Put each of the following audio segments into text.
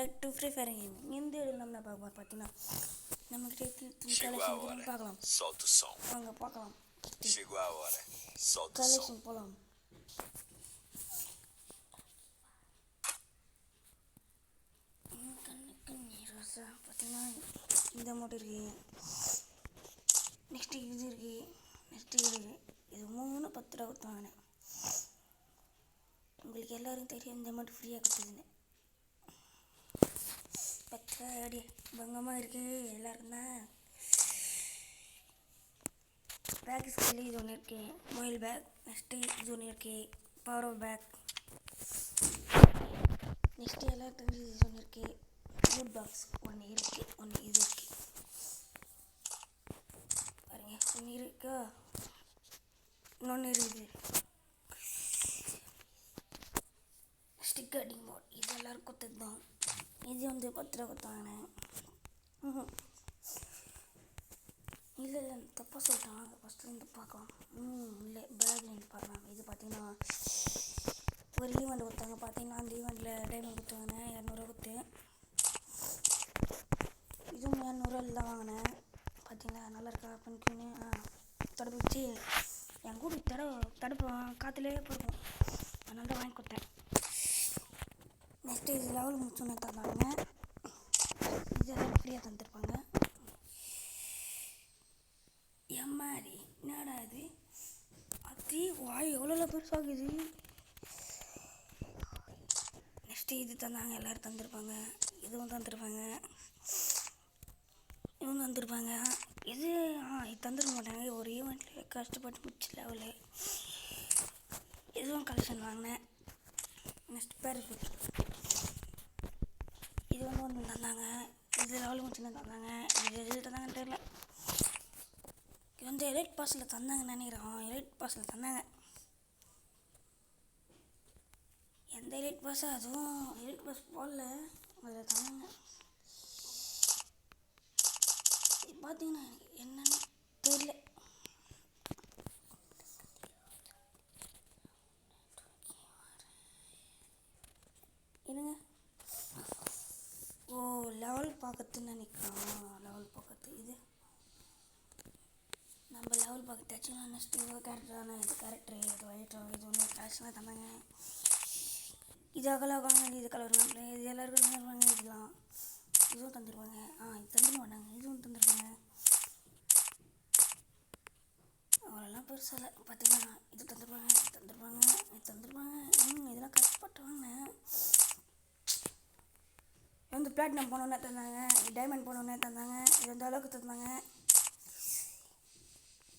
Back to free fire game. இந்த வீடியோவில் நம்ம பார்த்தீங்கன்னா நம்மகிட்ட கலெக்ஷன் பார்க்கலாம். வாங்க பார்க்கலாம். கலெக்ஷன் போகலாம். பார்த்தீங்கன்னா இந்த அமௌண்ட் இருக்குது, நெக்ஸ்ட்டு இது இருக்குது, நெக்ஸ்ட்டு இது இருக்குது. இது 3 10 ரூபா கொடுத்து வாங்கினேன். உங்களுக்கு எல்லோரும் தெரியும் இந்த அமௌண்ட் ஃப்ரீயாக கொடுத்ததுன்னு. 10 ரூபா அடி பங்கமாக இருக்குது எல்லாருக்கும் தான். பேக் ஸ்கில் இது ஒன்று இருக்குது, மொபைல் பேக். நெக்ஸ்ட்டு இது ஒன்று இருக்குது, பவர் பேக். நெக்ஸ்ட்டு எல்லாத்துக்கும் இது ஒன்று இருக்குது, ஃபுட் பாக்ஸ் ஒன்று இருக்குது, ஒன்று இது இருக்குது. பாருங்க, ஒன்று இருக்கா, இன்னொன்று இருக்குது. ஸ்டிக்கர் மோட் இது எல்லோரும் கொடுத்தது தான். இது வந்து 10 ரூபா கொடுத்து வாங்கினேன். இல்லை தப்பாக சொல்லிட்டான். ஃபஸ்ட்டுலேருந்து பார்க்கலாம். இல்லை பேக்லேருந்து பார்க்கலாம். இது பார்த்தீங்கன்னா ஒரு ஈவெண்ட் கொடுத்தாங்க. பார்த்தீங்கன்னா அந்த ஈவெண்ட்டில் டைமண்ட் கொடுத்து வாங்கினேன். 200 கொடுத்து. இதுவும் 200 தான் வாங்கினேன். பார்த்தீங்களா நல்லா இருக்கா பண்ணிக்கின்னு. தடுப்பு வச்சு என் கூட தடுப்பு காற்றுலேயே போயிருக்கும். அதனால தான் வாங்கி கொடுத்தேன். நெக்ஸ்ட்டு இது லெவல் முடிச்சோன்னு தந்தாங்க. இதெல்லாம் ஃப்ரீயாக தந்துருப்பாங்க. எம்மாரி என்னடா இது, அத்தி வாய் எவ்வளோ பெருசாகுது. நெக்ஸ்ட்டு இது தந்தாங்க, எல்லோரும் தந்துருப்பாங்க. இதுவும் தந்துருப்பாங்க, இவங்க தந்துருப்பாங்க. இது இது தந்துருக்க மாட்டாங்க. ஒரு ஈவெண்ட்டில் கஷ்டப்பட்டு முடிச்ச லெவலு. இதுவும் கலெக்ஷன் வாங்கினேன். நெக்ஸ்ட் பேர் இது ஒன்று தந்தாங்க. இது லெவலு முடிச்சுன்னு தந்தாங்க. இது எது தந்தாங்கன்னு தெரியல. இது வந்து எலைட் பாஸில் தந்தாங்கன்னு நினைக்கிறேன். எலைட் பாஸில் தந்தாங்க. எந்த எலைட் பாஸோ அதுவும் எலைட் பாஸ் போடல, அதில் தந்தாங்க. இது பார்த்தீங்கன்னா எனக்கு என்னன்னு தெரியல. என்னங்க லெவல் பார்க்கறதுன்னு நினைக்கிறோம். லெவல் பார்க்கறது இது நம்ம லெவல் பார்க்கறதாச்சும். நெக்ஸ்ட்டு இது கேரக்டரான இது கேரக்டரு இது ஒயிட்டோ இது ஒன்று கேஷனாக தந்தாங்க. இது அகலாக இது கலர் இது எல்லாருக்கும் தந்துருவாங்க. இதெல்லாம் இதுவும் தந்துருவாங்க. இது தந்துட மாட்டாங்க, இதுவும் தந்துருவாங்க. அவ்வளோலாம் பெருசாக இல்லை. பார்த்தீங்கன்னா இது தந்துருவாங்க, இது தந்துருவாங்க, இது தந்துருவாங்க. இதெல்லாம் கஷ்டப்பட்டு வாங்கினேன். வந்து பிளாட்டினம் போனோன்னே தந்தாங்க, டைமண்ட் போனோன்னே தந்தாங்க. இது வந்து அளவுக்கு தந்தாங்க.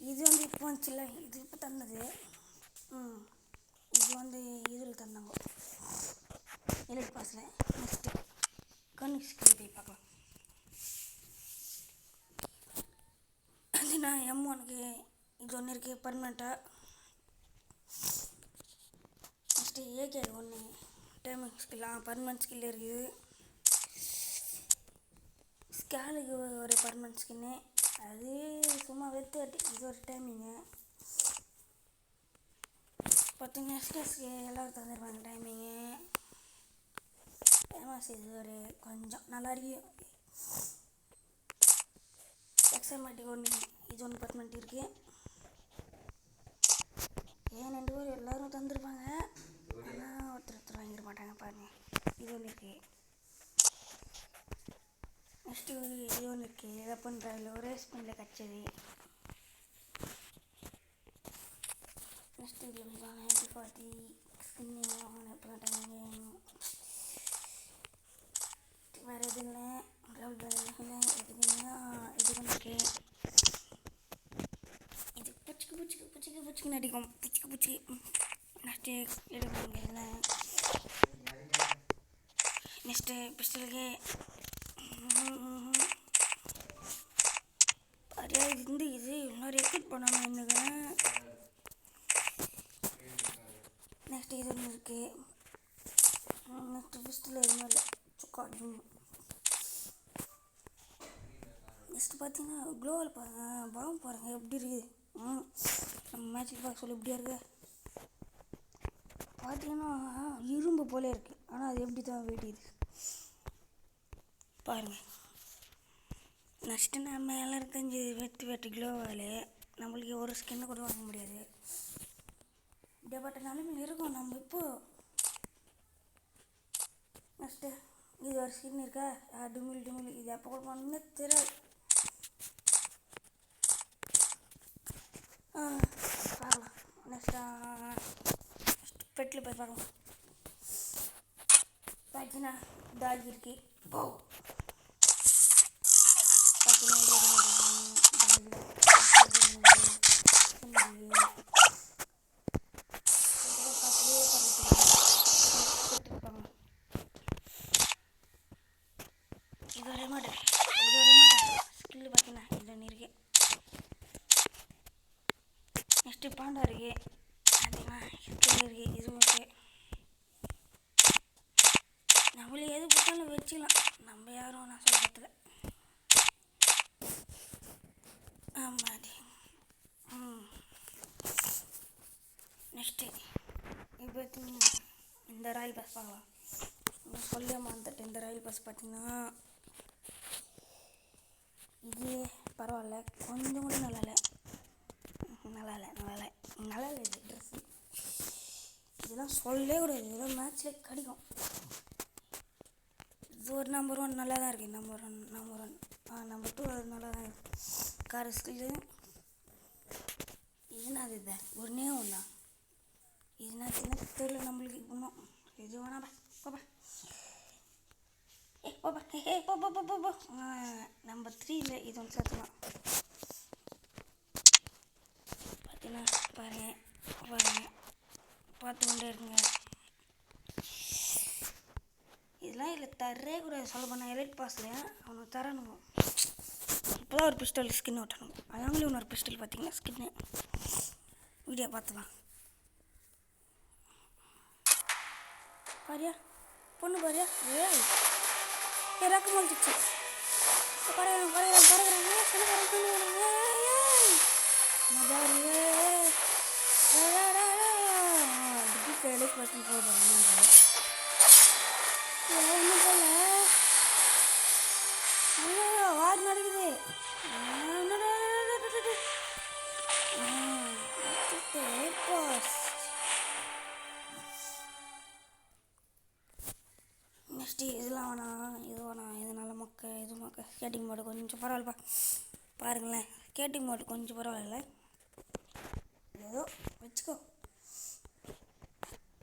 இது வந்து இப்போ வந்துச்சுல்ல, இது இப்போ தந்தது. இது வந்து இதில் தந்தாங்க எலைட் பாஸில். நெக்ஸ்ட்டு கன்னிஸ்க்கு போய் பார்க்கலாம். அது நான் M1க்கு இது ஒன்று இருக்குது பர்மனெண்ட்டாக. நெக்ஸ்ட்டு AK ஒன்று டைமண்ட் ஸ்கில் பர்மனெண்ட் ஸ்கில் இருக்குது. ஸ்கேலுக்கு ஒரு பர்மனெண்ட் ஸ்கின்னு, அது சும்மா வெத்து இது ஒரு டைமிங்கு. பார்த்தீங்கன்னா எஸ்கேஸ்க்கு எல்லோரும் தந்துருப்பாங்க டைமிங்கு. ஃபேமஸ் இது ஒரு கொஞ்சம் நல்லா இருக்கு. எக்ஸாமேட்டிக் ஒன்று இது ஒன்று பர்மனெண்ட் இருக்குது. ஏன் 2 பேர் எல்லோரும் தந்துருப்பாங்க, ஆனால் ஒருத்தர் வாங்கிட மாட்டாங்க. பாருங்கள் இது ஒன்று இருக்குது. நெக்ஸ்ட்டு இது ஒன்று இருக்குது, வெப்பன் ட்ரைவில் ஒரே ஸ்பின்னில் கிடச்சது. நெக்ஸ்ட்டு இதில் வாங்க M240 ஸ்கின்னு வாங்கினேன். இப்போ தான் டைமிங் வேறு எதுவும் இல்லை. இல்லை எதுக்குன்னா இது ஒன்று இருக்குது. இது புச்சுக்கு அடிக்கும். புச்சுக்கு நெக்ஸ்ட்டு எடுப்பாங்க. இல்லை நெக்ஸ்ட்டு பிஸ்டலுக்கு நிறையா இது இன்னும் ரெக்கார்ட் பண்ணாமல் இருந்துக்கிறேன். நெக்ஸ்ட்டு இது ஒன்று இருக்குது. நெக்ஸ்ட்டு பிஸ்டல் எதுவும் இல்லை, சுக்கா. நெக்ஸ்ட்டு பார்த்தீங்கன்னா க்ளோவல் பாருங்கள், பாம்பு பாருங்கள் எப்படி இருக்குது. நம்ம மேட்சிக் பாக்ஸ் சொல்லி எப்படியா இருக்குது பார்த்தீங்கன்னா இரும்பு போல இருக்குது. ஆனால் அது எப்படி தான் வெடிக்குது. பாருங்கள். நெக்ஸ்ட்டு நம்ம எல்லோரும் தெரிஞ்சு வெட்டு க்ளோவால் நம்மளுக்கு ஒரு ஸ்கின்னை கூட வாங்க முடியாது. இப்படிப்பட்ட நிலைமையில் இருக்கும் நம்ம இப்போது. நெக்ஸ்ட்டு இது ஒரு ஸ்கின் இருக்கா, டுமில் இது எப்போ கூட பண்ணுன்னு தெரியாது. பார்க்கலாம். நெக்ஸ்ட்டு பெட்டில் போய் பார்க்கலாம். பார்த்தீங்கன்னா டாக் இருக்கு. இது ஒரு ரிமோட் ஸ்கில்லு பார்த்தீங்கன்னா இது ஒன்று இருக்கு. நெக்ஸ்ட்டு பாண்டா இருக்கு. பார்த்தீங்கன்னா ஸ்கில் இருக்கு. இது ஓகே. நம்மளே எது போட்டாலும் வச்சுக்கலாம். நம்ம யாரும் நான் சொல்கிறதுல ஆமாடி. நெக்ஸ்ட்டு இப்போ இந்த ராயல் பாஸ் பார்க்கலாம். சொல்ல மாந்துட்டு இந்த ரயில் பஸ் பார்த்தீங்கன்னா இது பரவாயில்ல, கொஞ்சம் கூட நல்லா இல்லை இது ட்ரெஸ்ஸு. இதெல்லாம் சொல்லவே கூடாது, இதெல்லாம் மேட்ச்சில் கிடைக்கும். இது ஒரு நம்பர் 1 நல்லா தான் இருக்குது. நம்பர் 1 நம்பர் 2 அது நல்லா தான் இருக்குது. கார் ஸ்கில்லு இதுனா அது இல்லை, ஒன்றே ஒன்றா இதுனா சின்ன தெரியல நம்மளுக்கு இன்னும். இது வேணாப்பா பாப்பா நம்பர் 3 இது ஒன்று சேர்த்துலாம். பார்த்தீங்கன்னா பாருங்கள் பார்த்து கொண்டே இருக்குங்க. இதெல்லாம் இல்லை தரவே கூடாது. சொல்ல போனால் எலைட் பாஸில் அவனுக்கு தரணும். இப்போ தான் ஒரு பிஸ்டல் ஸ்கின் ஓட்டணும். அவங்களே இன்னொரு பிஸ்டல் பார்த்தீங்கன்னா ஸ்கின்னு வீடியோ பார்த்துலாம். பாரியா பொண்ணு பாரியா ரக்கம் முடிச்சிச்சு. பறகுறாங்க மஜா எலைட் பாஸ் போகிறாங்க. ஒன்றும் போல வார் நடக்குது. நெக்ஸ்ட்டு இதெல்லாம் வேணாம் இது நல்ல மொக்க ஸ்கேட்டிங் மோடு கொஞ்சம் பரவாயில்லப்பா. பாருங்களேன், ஸ்கேட்டிங் மோடு கொஞ்சம் பரவாயில்ல, ஏதோ வச்சுக்கோ.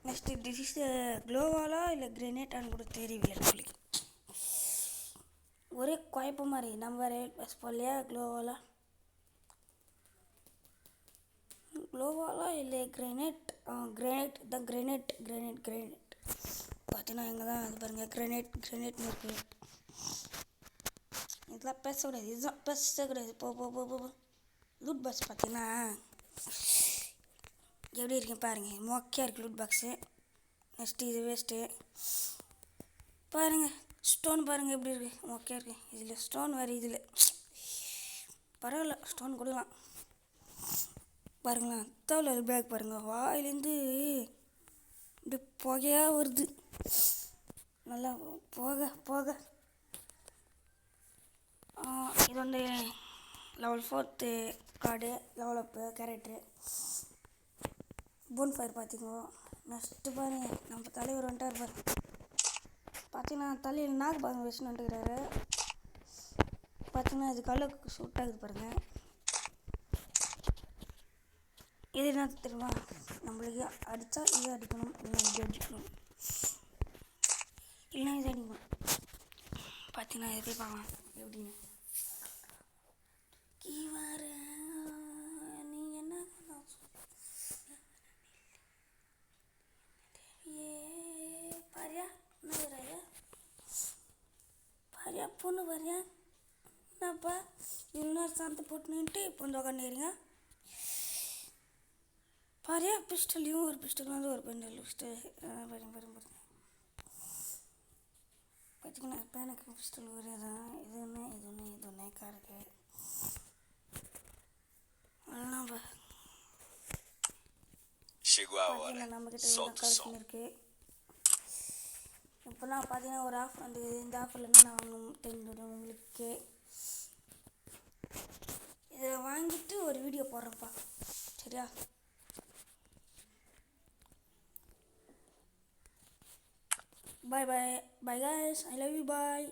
நெக்ஸ்ட்டு டிஸ் க்ளோவாலா இல்லை கிரெனேட்டான்னு கூட தெரியவில்லை நம்மளுக்கு. ஒரே குழப்பம் மாதிரி நம்ம ரேட் பஸ் போடலையா. க்ளோவாலா இல்லை கிரெனேட் தான் கிரெனேட் பார்த்தீங்கன்னா எங்கே தான் அது பாருங்கள் கிரெனேட்னு இருக்குது. இதெல்லாம் பேசக்கூடாது, இதுதான் பேசக்கூடாது. போ லூட் பாக்ஸ் பார்த்தீங்கன்னா எப்படி இருக்குன்னு பாருங்கள், மொக்கையாக இருக்குது லூட் பாக்ஸு. நெக்ஸ்ட்டு இது வேஸ்ட்டு பாருங்கள். ஸ்டோன் பாருங்கள் எப்படி இருக்குது, மொக்கையாக இருக்குது. இதில் ஸ்டோன் வேறு, இதில் பரவாயில்ல ஸ்டோன் கொடுக்கலாம். பாருங்களேன் தவளை பேக் பாருங்கள், வாயிலேருந்து இப்படி புகையாக வருது. நல்லா போக இது வந்து லெவல் 4 கார்டு, லெவலப்பு கேரக்டரு போன் ஃபயர் பார்த்திங்கோ. நெக்ஸ்ட்டு பாருங்க நம்ம தலைவர் வந்துட்டார் பாரு. பார்த்தீங்கன்னா தலையில் நாக்கு பாருங்க வச்சுன்னு வந்துக்கிறாரு. பார்த்தீங்கன்னா இது கல்லுக்கு ஷூட் ஆகுது பாருங்கள். இது என்ன தெரியுமா, நம்மளுக்கு அடித்தா இது அடிக்கணும், இல்லைன்னா இது அடிக்கணும், இல்லைன்னா இது அடிக்கணும். பார்த்தீங்கன்னா இது போய் பார்க்கலாம் எப்படின்னு. நீ என்ன பாரியா என்ன பாரியா பொண்ணு பாரியா என்னப்பா இவ்வளோ நேரம் சாந்தத்தை போட்டுன்னுட்டு இப்போ வந்து உக்காந்துக்கிறீங்க. பாரியா பிஸ்டல்லையும் ஒரு பிஸ்டல் வந்து ஒரு பெண்டல் பிஸ்டல் பாருங்க பார்த்தீங்கன்னா பேனுக்கு பிஸ்டல் ஒரே தான். இது ஒன்று காருக்கு அதெல்லாம் நம்மக்கிட்ட கலெக்ஷன் இருக்குது. இப்போலாம் பார்த்தீங்கன்னா ஒரு ஆஃபர் வந்து இந்த ஆஃபரில் என்ன நான் வாங்கணும் தெரிஞ்சிடும் உங்களுக்கு. இதை வாங்கிட்டு ஒரு வீடியோ போடுறேன்ப்பா, சரியா? Bye bye, bye guys, I love you, bye.